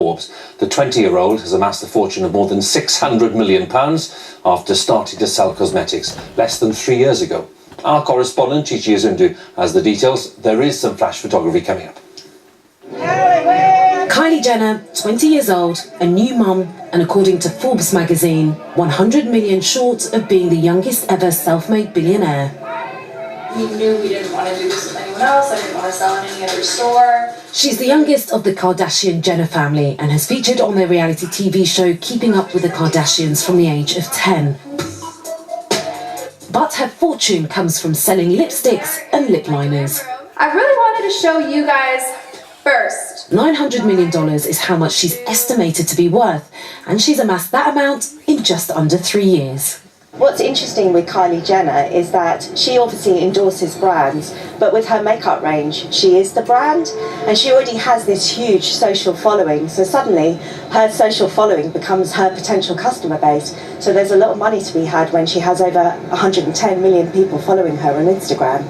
Forbes. The 20-year-old has amassed a fortune of more than £600 million after starting to sell cosmetics less than 3 years ago. Our correspondent, Chichi Izundu, has the details. There is some flash photography coming up. Kylie Jenner, 20 years old, a new mum, and according to Forbes magazine, 100 million short of being the youngest ever self-made billionaire. We knew we didn't want to do this with anyone else. I didn't want to sell in any other store. She's the youngest of the Kardashian-Jenner family and has featured on their reality TV show Keeping Up with the Kardashians from the age of 10. But her fortune comes from selling lipsticks and lip liners. I really wanted to show you guys first. $900 million is how much she's estimated to be worth, and she's amassed that amount in just under 3 years. What's interesting with Kylie Jenner is that she obviously endorses brands, but with her makeup range, she is the brand, and she already has this huge social following. So suddenly, her social following becomes her potential customer base. So there's a lot of money to be had when she has over 110 million people following her on Instagram.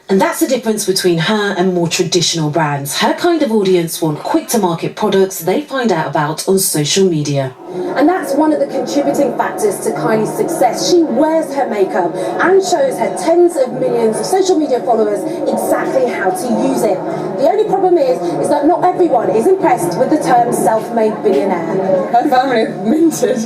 And that's the difference between her and more traditional brands. Her kind of audience want quick-to-market products they find out about on social media. And that's one of the contributing factors to Kylie's success. She wears her makeup and shows her tens of millions of social media followers exactly how to use it. The only problem is that not everyone is impressed with the term self-made billionaire. Her family are minted.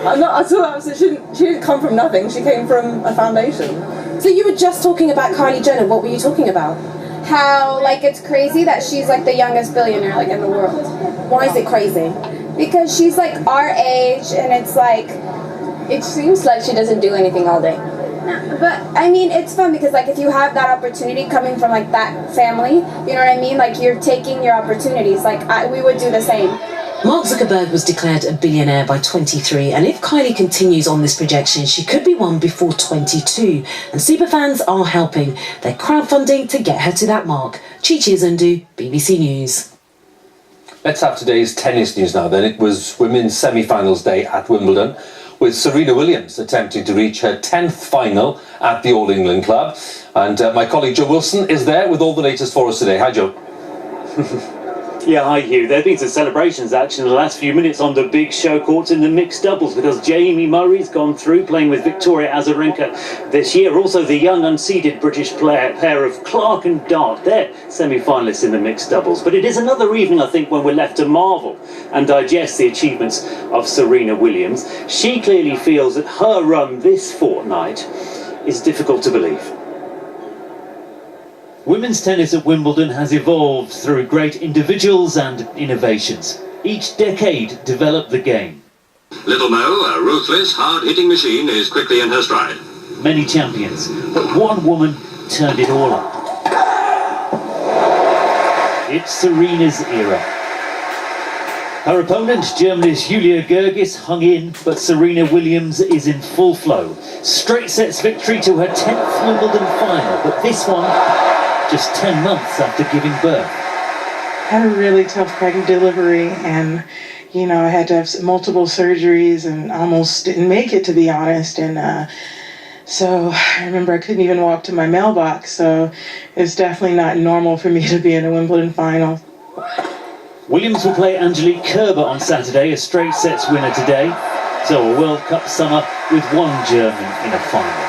I saw that, so she didn't come from nothing, she came from a foundation. So you were just talking about Kylie Jenner. What were you talking about? How, it's crazy that she's, the youngest billionaire, in the world. Why is it crazy? Because she's, our age, and it's, It seems like she doesn't do anything all day. But, it's fun because, if you have that opportunity coming from, that family, you know what I mean? You're taking your opportunities. We would do the same. Mark Zuckerberg was declared a billionaire by 23, and if Kylie continues on this projection, she could be one before 22. And superfans are helping. They're crowdfunding to get her to that mark. Chichi Izundu, BBC News. Let's have today's tennis news now then. It was women's semi-finals day at Wimbledon, with Serena Williams attempting to reach her 10th final at the All England Club. And my colleague Joe Wilson is there with all the latest for us today. Hi, Joe. Yeah, hi Hugh. There have been some celebrations actually in the last few minutes on the big show courts in the mixed doubles because Jamie Murray's gone through playing with Victoria Azarenka this year. Also the young unseeded British pair of Clark and Dart, they're semi-finalists in the mixed doubles. But it is another evening, I think, when we're left to marvel and digest the achievements of Serena Williams. She clearly feels that her run this fortnight is difficult to believe. Women's tennis at Wimbledon has evolved through great individuals and innovations. Each decade developed the game. Little Mo, a ruthless, hard-hitting machine, is quickly in her stride. Many champions, but one woman turned it all up. It's Serena's era. Her opponent, Germany's Julia Gergis, hung in, but Serena Williams is in full flow. Straight sets victory to her 10th Wimbledon final, but this one just 10 months after giving birth. I had a really tough pregnant delivery, and I had to have multiple surgeries and almost didn't make it, to be honest. And so I remember I couldn't even walk to my mailbox, so it's definitely not normal for me to be in a Wimbledon final. Williams will play Angelique Kerber on Saturday, a straight sets winner today. So a World Cup summer with one German in a final.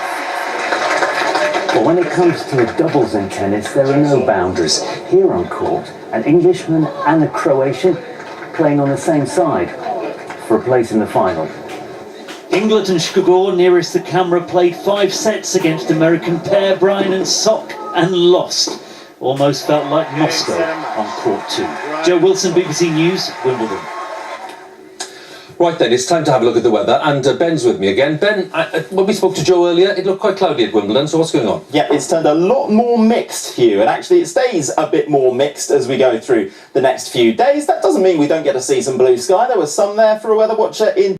Well, when it comes to the doubles in tennis, there are no boundaries. Here on court, an Englishman and a Croatian playing on the same side for a place in the final. Inglet and Shkogor, nearest the camera, played 5 sets against American pair Bryan and Sock and lost. Almost felt like Moscow on court 2. Joe Wilson, BBC News, Wimbledon. Right then, it's time to have a look at the weather, and Ben's with me again. Ben, when we spoke to Joe earlier, it looked quite cloudy at Wimbledon, so what's going on? Yeah, it's turned a lot more mixed, Hugh, and actually it stays a bit more mixed as we go through the next few days. That doesn't mean we don't get to see some blue sky. There was some there for a weather watcher in